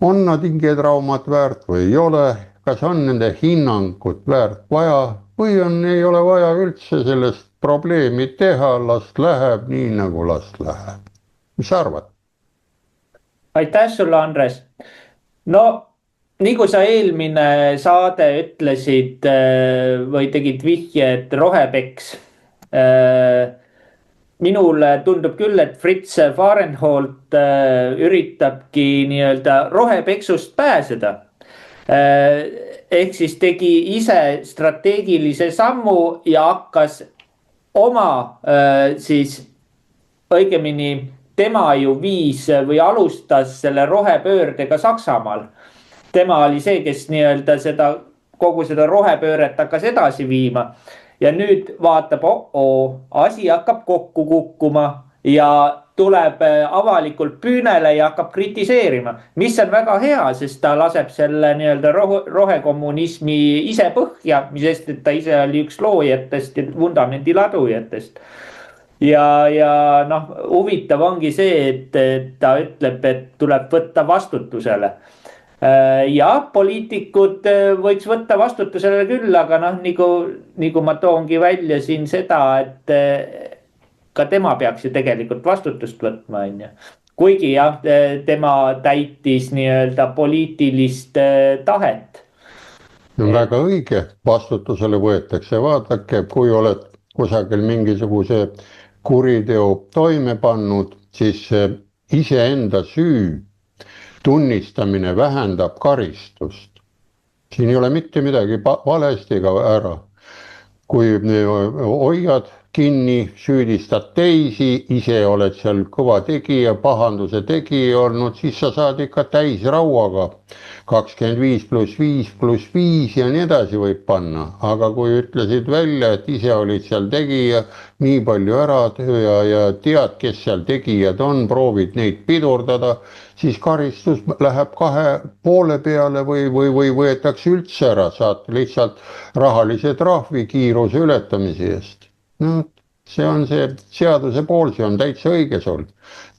On nad hingetraumat väärt või ei ole, kas on nende hinnangut väärt vaja või ei ole vaja üldse sellest probleemi teha, last läheb nii nagu last läheb. Mis sa arvad? Aitäh sulle, Andres. No, nii kui sa eelmine saade ütlesid või tegid vihje, et rohepeks. Minule tundub küll, et Fritz Fahrenholt üritabki nii-öelda rohepeksust pääseda. Ehk siis tegi ise strateegilise sammu ja hakkas oma siis õigemini tema ju viis või alustas selle rohepöördega Saksamaal. Tema oli see, kes nii-öelda kogu seda rohepööret hakkas edasi viima. Ja nüüd vaatab, asi hakkab kokku kukkuma ja tuleb avalikult püünele ja hakkab kritiseerima, mis on väga hea, sest ta laseb selle nii-öelda rohekommunismi ise põhja, mis sest, et ta ise oli üks loojatest ja vundamendi ladujatest. Ja noh, huvitav ongi see, et ta ütleb, et tuleb võtta vastutusele. Ja poliitikud võiks võtta vastutusele küll, aga noh, nagu ma toongi välja siin seda, et ka tema peaks ju tegelikult vastutust võtma, on ju. Kuigi jah, tema täitis nii-öelda poliitilist tahet. No väga õige, vastutusele võetakse, vaadake, kui oled kusagil mingisuguse kuriteo toime pannud, siis iseenda süü tunnistamine vähendab karistust. Siin ei ole mitte midagi valesti ega ära. Kui hoiad kinni, süüdistad teisi, ise oled seal kõva tegija, pahanduse tegija olnud, siis sa saad ikka täisrauaga 25+5+5 ja nii edasi võib panna, aga kui ütlesid välja, et ise olid seal tegija, nii palju ära ja tead, kes seal tegijad on, proovid neid pidurdada, siis karistus läheb 2,5 peale või võetakse üldse ära, saad lihtsalt rahalise trahvi kiiruse ületamise eest. No see on see seaduse pool, see on täitsa õige sul.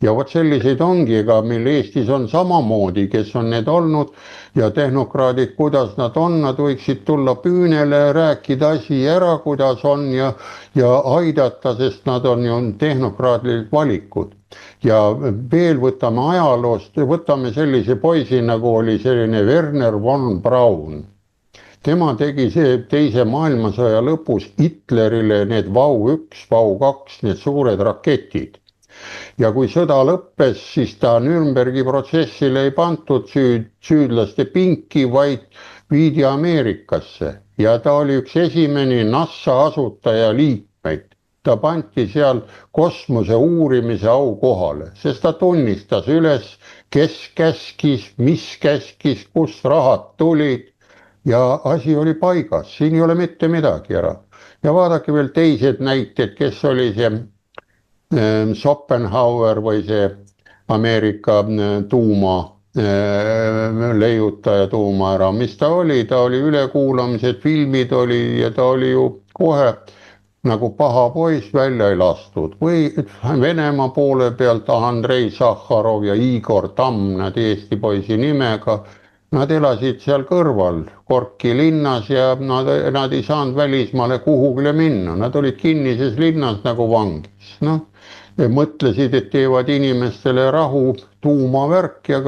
Ja vot selliseid ongi, ega meil Eestis on samamoodi, kes on need olnud ja tehnokraadid, kuidas nad on, nad võiksid tulla püünele, rääkida asi ära, kuidas on ja aidata, sest nad on ju tehnokraadid valikud. Ja veel võtame ajaloost, võtame sellise poisi, nagu oli selline Werner von Braun. Tema tegi see teise maailmasõja lõpus Hitlerile need Vau-1, Vau-2, need suured raketid. Ja kui sõda lõppes, siis ta Nürnbergi protsessile ei pandud süüdlaste pinki, vaid viidi Ameerikasse. Ja ta oli üks esimene NASA asutaja liikmeid. Ta pandi seal kosmose uurimise aukohale, sest ta tunnistas üles, kes käskis, mis käskis, kust rahad tulid. Ja asi oli paigas, siin ei ole mitte midagi ära. Ja vaadake veel teised näited, kes oli see Schopenhauer või see Ameerika tuuma leiutaja tuuma ära. Mis ta oli ülekuulamised, filmid oli ja ta oli ju kohe nagu paha poiss välja ei lastud. Või Venemaa poole pealt Andrei Sahharov ja Igor Tamm, nad Eesti poisi nimega. Nad elasid seal kõrval Gorki linnas ja nad ei saanud välismaale kuhugile minna. Nad olid kinnises linnas nagu vangis. Mõtlesid, et teevad inimestele rahu, tuumavärk ja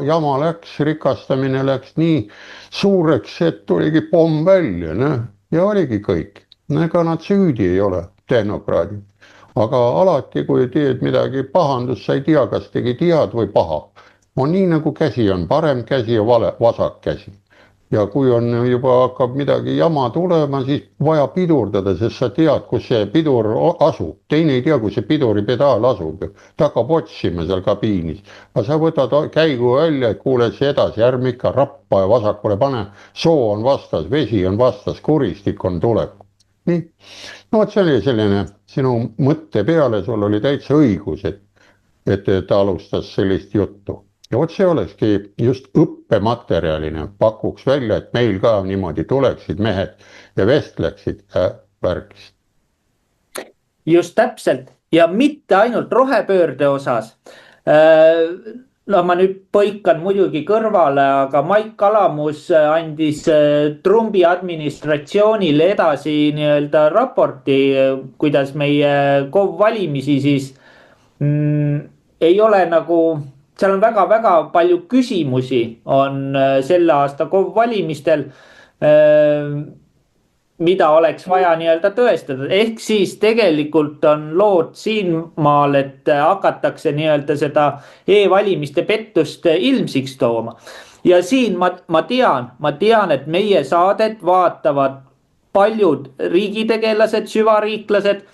jama läks, rikastamine läks nii suureks, et tuligi pomm välja. Ja oligi kõik. Ega nad süüdi ei ole, tehnokraadid. Aga alati, kui teed midagi pahandust, sa ei tea, kas tegid head või paha. On nii nagu käsi on parem käsi ja vasak käsi. Ja kui on juba hakkab midagi jama tulema, siis vaja pidurdada, sest sa tead, kus see pidur asub. Teine ei tea, kus see piduri pedaal asub. Ta hakkab otsima seal kabiinis. Aga sa võtad käigu välja, et kuule see edasi, ärme ikka rappa ja vasakule pane. Soo on vastas, vesi on vastas, kuristik on tulek. Nii. No see oli selline sinu mõtte peale, sul oli täitsa õigus, et ta alustas sellist juttu. Ja vot see olekski just õppematerjalina, pakuks välja, et meil ka niimoodi tuleksid mehed ja vestleksid värgist. Just täpselt ja mitte ainult rohepöörde osas. No ma nüüd põikan muidugi kõrvale, aga Maik Kalamus andis Trumpi administratsioonile edasi nii-öelda raporti, kuidas meie KOV valimisi siis ei ole nagu... Seal on väga-väga palju küsimusi on selle aasta KOV valimistel, mida oleks vaja nii-öelda tõestada. Ehk siis tegelikult on lood siinmaal, et hakatakse nii-öelda seda e-valimiste pettust ilmsiks tooma. Ja siin ma tean, et meie saadet vaatavad paljud riigitegelased, süvariiklased.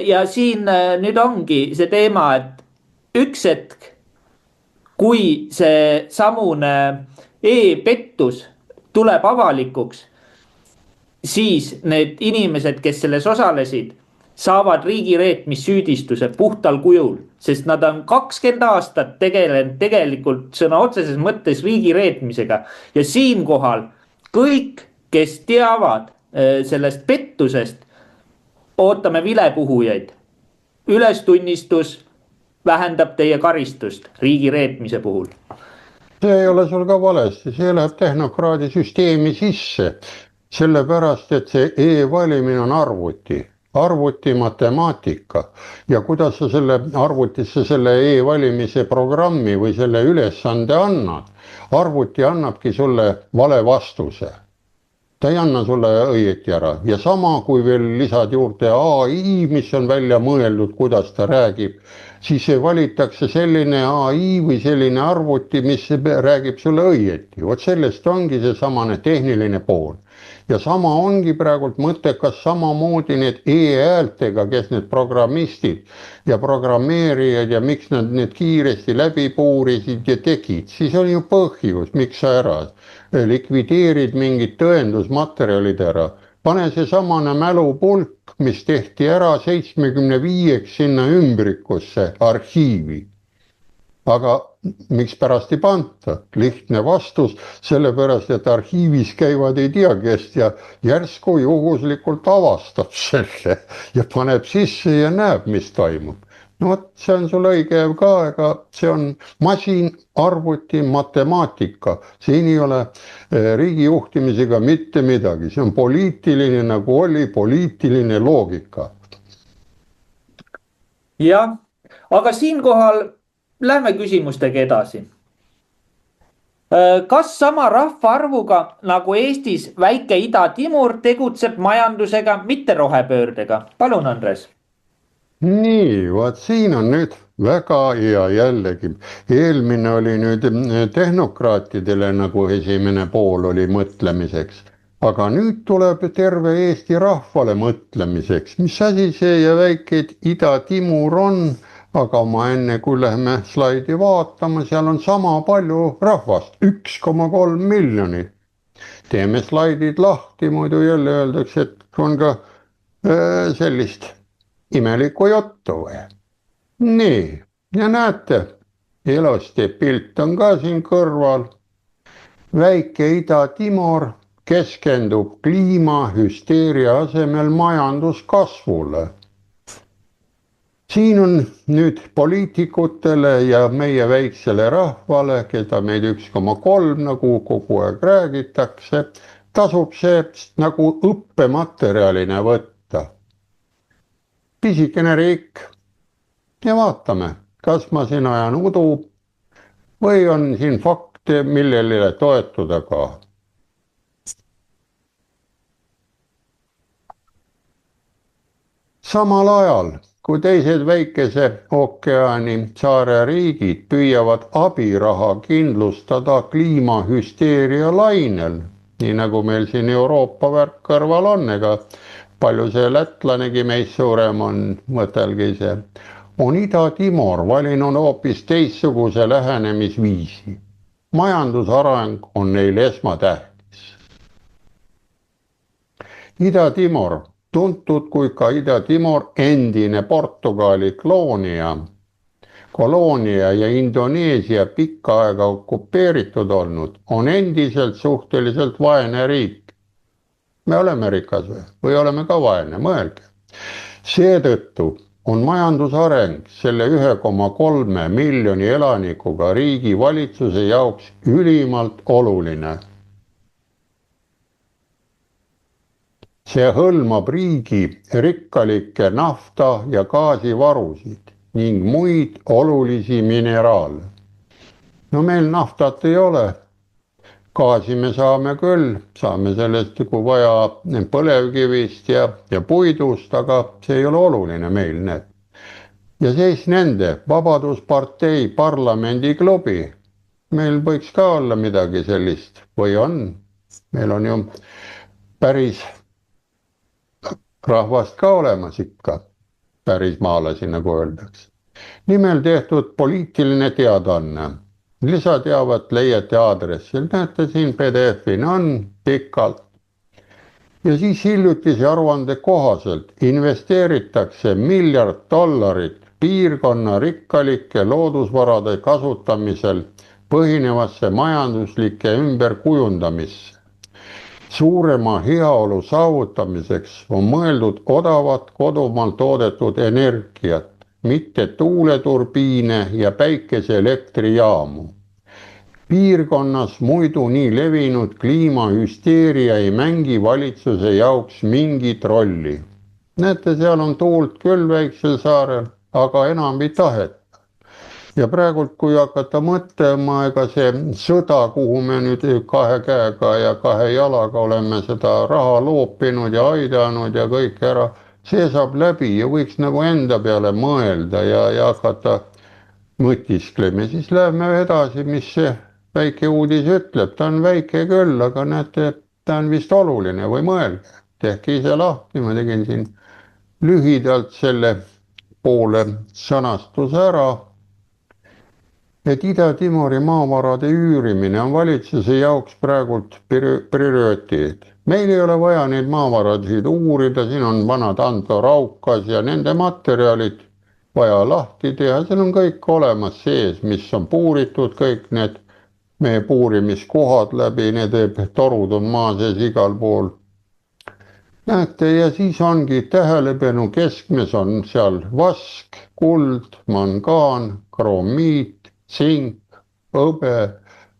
Ja siin nüüd ongi see teema, et üks hetk, kui see samune e-pettus tuleb avalikuks, siis need inimesed, kes selles osalesid, saavad riigireetmissüüdistuse puhtal kujul, sest nad on 20 aastat tegelenud tegelikult sõna otseses mõttes riigireetmisega. Ja siinkohal kõik, kes teavad sellest pettusest, ootame vilepuhujaid. Ülestunnistus vähendab teie karistust riigireetmise puhul. See ei ole sul ka valesti, see läheb tehnokraadi süsteemi sisse, sellepärast, et see e-valimine on arvuti matemaatika ja kuidas sa selle arvutisse selle e-valimise programmi või selle ülesande annad, arvuti annabki sulle vale vastuse. Ta ei anna sulle õieti ära ja sama kui veel lisad juurde AI, mis on välja mõeldud, kuidas ta räägib, siis valitakse selline AI või selline arvuti, mis räägib sulle õieti. Vot sellest ongi see samane tehniline pool. ja sama ongi praegult mõttekas samamoodi need e-häältega, kes need programmistid ja programmeerijad ja miks nad need kiiresti läbi puurisid ja tegid, siis on ju põhjus, miks sa ära likvideerid mingid tõendusmaterjalid ära. pane seesamane mälupulk, mis tehti ära 75-ks sinna ümbrikusse arhiivi. aga mikspärast ei panta? Lihtne vastus, sellepärast et arhiivis käivad ei tea kes ja järsku juhuslikult avastab selle ja paneb sisse ja näeb, mis toimub. No vot, see on sul õige ka, ega see on masin, arvuti, matemaatika, siin ei ole riigi juhtimisega mitte midagi, see on poliitiline, nagu oli poliitiline loogika. jah, aga siinkohal lähme küsimustega edasi. Kas sama rahvaarvuga nagu Eestis väike Ida-Timur tegutseb majandusega, mitte rohepöördega? Palun, Andres. Nii, vaat siin on nüüd väga hea jällegi. Eelmine oli nüüd tehnokraatidele nagu esimene pool oli mõtlemiseks. Aga nüüd tuleb terve Eesti rahvale mõtlemiseks. Mis asi see ja väike Ida-Timur on? Aga ma enne kui lähme slaidi vaatama, seal on sama palju rahvast, 1,3 miljonit. Teeme slaidid lahti, muidu jälle öeldakse, et on ka sellist imelikku juttu või. Nii, ja näete, ilusti pilt on ka siin kõrval. Väike Ida-Timur keskendub kliimahüsteeria asemel majanduskasvule. Siin on nüüd poliitikutele ja meie väiksele rahvale, keda meid 1,3 nagu kogu aeg räägitakse, tasub see nagu õppematerjalina võtta. Pisikene riik ja vaatame, kas ma siin ajan udu või on siin fakte, millele toetuda ka. Samal ajal, kui teised väikese ookeani saare riigid püüavad abiraha kindlustada kliimahüsteeria lainel, nii nagu meil siin Euroopa värk kõrval on, ega palju see lätlanegi meist suurem on, mõtelge ise, on Ida-Timor valinud hoopis teistsuguse lähenemisviisi. Majandusareng on neil esmatähtis. Ida-Timor, tuntud kui ka Ida-Timor endine Portugali koloonia ja Indoneesia pikka aega okupeeritud olnud, on endiselt suhteliselt vaene riik. Me oleme rikas või oleme ka vaene, mõelge. Seetõttu on majandusareng selle 1,3 miljoni elanikuga riigi valitsuse jaoks ülimalt oluline. See hõlmab riigi rikkalikke nafta- ja gaasivarusid ning muid olulisi mineraale. No meil naftat ei ole, gaasi me saame küll, saame sellest kui vaja põlevkivist ja puidust, aga see ei ole oluline meil need. Ja siis nende Vabaduspartei parlamendiklubi, meil võiks ka olla midagi sellist või on, meil on ju päris rahvast ka olemas ikka, päris maalasi nagu öeldakse. Nimel tehtud poliitiline teadaanne, lisateavet leiate aadressil, näete siin PDF-in on pikalt. Ja siis hiljutise aruande kohaselt investeeritakse $1 miljard piirkonna rikkalike loodusvarade kasutamisel põhinevasse majanduslike ümberkujundamisse. Suurema heaolu saavutamiseks on mõeldud odavat kodumaal toodetud energiat, mitte tuuleturbiine ja päikeseelektrijaamu. Piirkonnas muidu nii levinud kliimahüsteeria ei mängi valitsuse jaoks mingit rolli. Näete, seal on tuult küll väiksel saarel, aga enam ei taheta. Ja praegult, kui hakata mõtlema, ega see sõda, kuhu me nüüd 2 käega ja 2 jalaga oleme seda raha loopinud ja aidanud ja kõik ära, see saab läbi ja võiks nagu enda peale mõelda ja hakata mõtisklema. Siis läheme edasi, mis see väike uudis ütleb. Ta on väike küll, aga näete, ta on vist oluline või mõelge, tehke ise lahti, ma tegin siin lühidalt selle poole sõnastuse ära, et Ida-Timori maavarade üürimine on valitsuse jaoks praegult prioriteet. Meil ei ole vaja neid maavarasid uurida, siin on vanad Ando Raukas ja nende materjalid vaja lahti teha, seal on kõik olemas sees, mis on puuritud, kõik need meie puurimiskohad läbi, need torud on maa sees igal pool. Näete, ja siis ongi tähelepanu keskmes on seal vask, kuld, mangaan, kromiit, tsink, hõbe,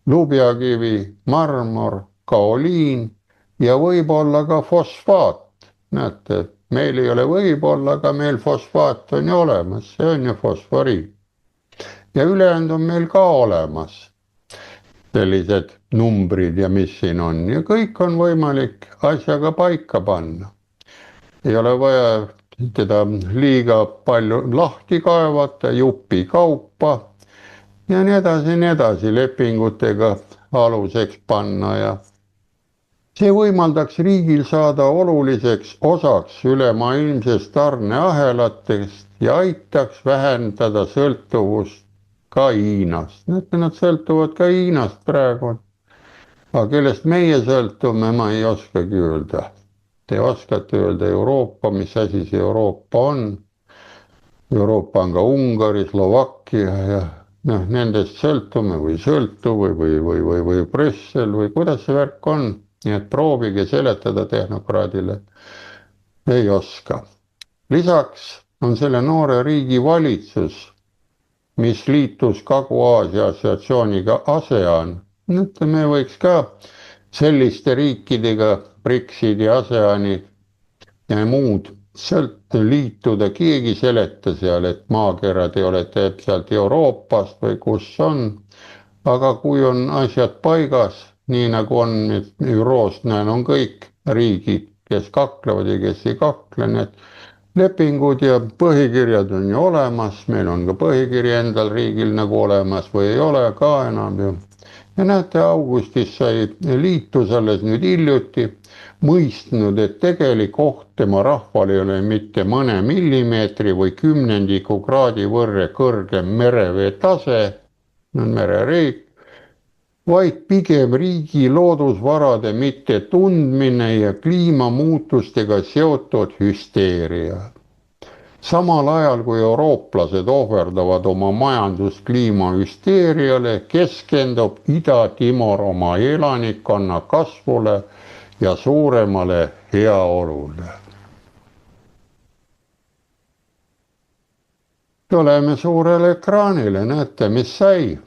lubjakivi, marmor, kaoliin ja võib-olla ka fosfaat. Näete, meil ei ole võib-olla, aga meil fosfaat on ju olemas, see on ju fosforiit. Ja ülejäänud on meil ka olemas sellised numbrid ja mis siin on ja kõik on võimalik asjaga paika panna. Ei ole vaja teda liiga palju lahti kaevata, jupi kaupa ja nii edasi lepingutega aluseks panna ja see võimaldaks riigil saada oluliseks osaks ülemaailmsest tarneahelatest ja aitaks vähendada sõltuvust ka Hiinast. Nad sõltuvad ka Hiinast praegu. Aga kellest meie sõltume, ma ei oskagi öelda. Te oskate öelda Euroopa, mis asi see Euroopa on. Euroopa on ka Ungari, Slovakkia ja nendest sõltume või sõltu või Brüssel või kuidas see värk on. Nii et proovige seletada tehnokraadile. Ei oska. Lisaks on selle noore riigi valitsus, mis liitus Kagu-Aasia assotsiatsiooniga ASEAN. Me võiks ka selliste riikidega, BRICS-id ja ASEANid ja muud liituda. Keegi seleta seal, et maakerad ei ole täpselt Euroopast või kus on. Aga kui on asjad paigas, nii nagu on ÜRO-st, on kõik riigid, kes kaklevad ja kes ei kakle, need lepingud ja põhikirjad on ju olemas, meil on ka põhikiri endal riigil nagu olemas või ei ole ka enam ju. Ja näete, augustis sai liitus alles nüüd hiljuti mõistnud, et tegelik oht tema rahval ei ole mitte mõne millimeetri või kümnendiku kraadi võrre kõrgem merevee tase, on mereriik, vaid pigem riigi loodusvarade mitte tundmine ja kliimamuutustega seotud hüsteeria. Samal ajal kui eurooplased ohverdavad oma majandust kliimahüsteeriale, keskendub Ida-Timor oma elanikkonna kasvule ja suuremale heaolule. Tuleme suurele ekraanile, näete, mis sai.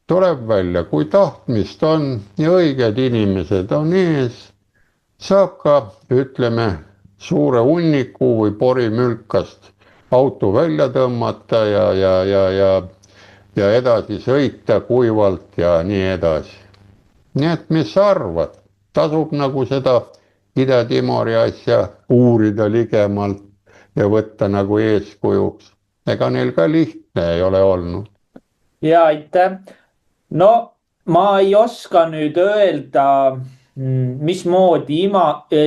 Tuleb välja, kui tahtmist on ja õiged inimesed on ees, saab ka, ütleme, suure hunniku või porimülkast auto välja tõmmata ja edasi sõita kuivalt ja nii edasi. Nii et mis sa arvad, tasub nagu seda Ida-Timori asja uurida ligemalt ja võtta nagu eeskujuks. Ega neil ka lihtne ei ole olnud. Ja aitäh. No ma ei oska nüüd öelda, mismoodi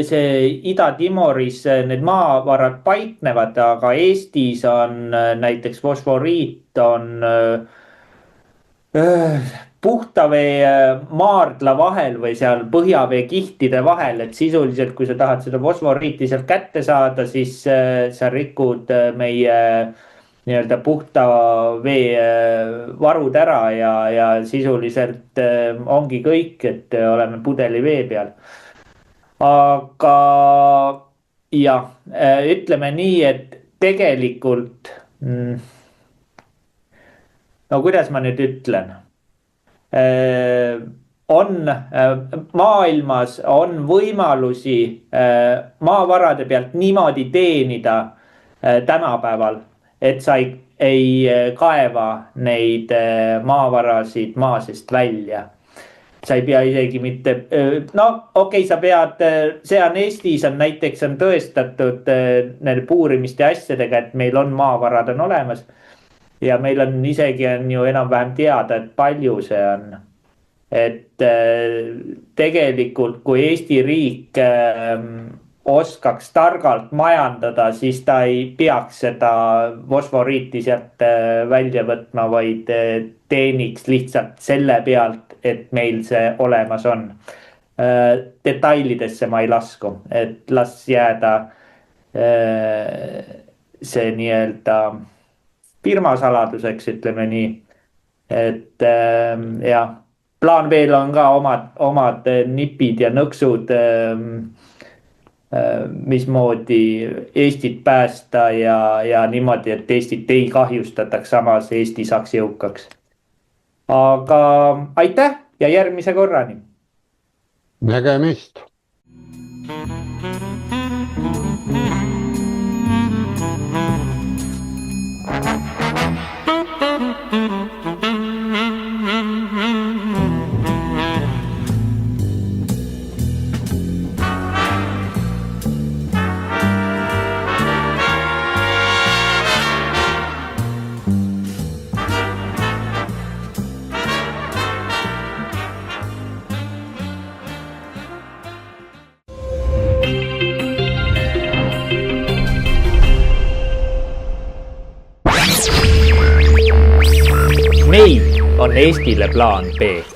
see Ida-Timoris need maavarad paiknevad, aga Eestis on näiteks fosforiit on puhta vee maardla vahel või seal põhjavee kihtide vahel, et sisuliselt kui sa tahad seda fosforiiti sealt kätte saada, siis sa rikud meie nii-öelda puhta vee varud ära ja sisuliselt ongi kõik, et oleme pudeli vee peal. Aga jah, ütleme nii, et tegelikult, no kuidas ma nüüd ütlen, maailmas on võimalusi maavarade pealt niimoodi teenida tänapäeval, et sa ei kaeva neid maavarasid maa seest välja. Sa ei pea isegi mitte, no okei, sa pead, see on Eestis on näiteks on tõestatud nende puurimiste asjadega, et meil on maavarad on olemas. Ja meil on isegi on ju enam-vähem teada, et palju see on. et tegelikult kui Eesti riik oskaks targalt majandada, siis ta ei peaks seda fosforiiti sealt välja võtma, vaid teeniks lihtsalt selle pealt, et meil see olemas on. Detailidesse ma ei lasku, et las jääda see nii-öelda firmasaladuseks, ütleme nii. Et jah, plaan veel on ka omad nipid ja nõksud, mismoodi Eestit päästa ja niimoodi, et Eestit ei kahjustataks, samas Eesti saaks jõukaks. Aga aitäh ja järgmise korrani. Nägemist. Meil on Eestile plaan B.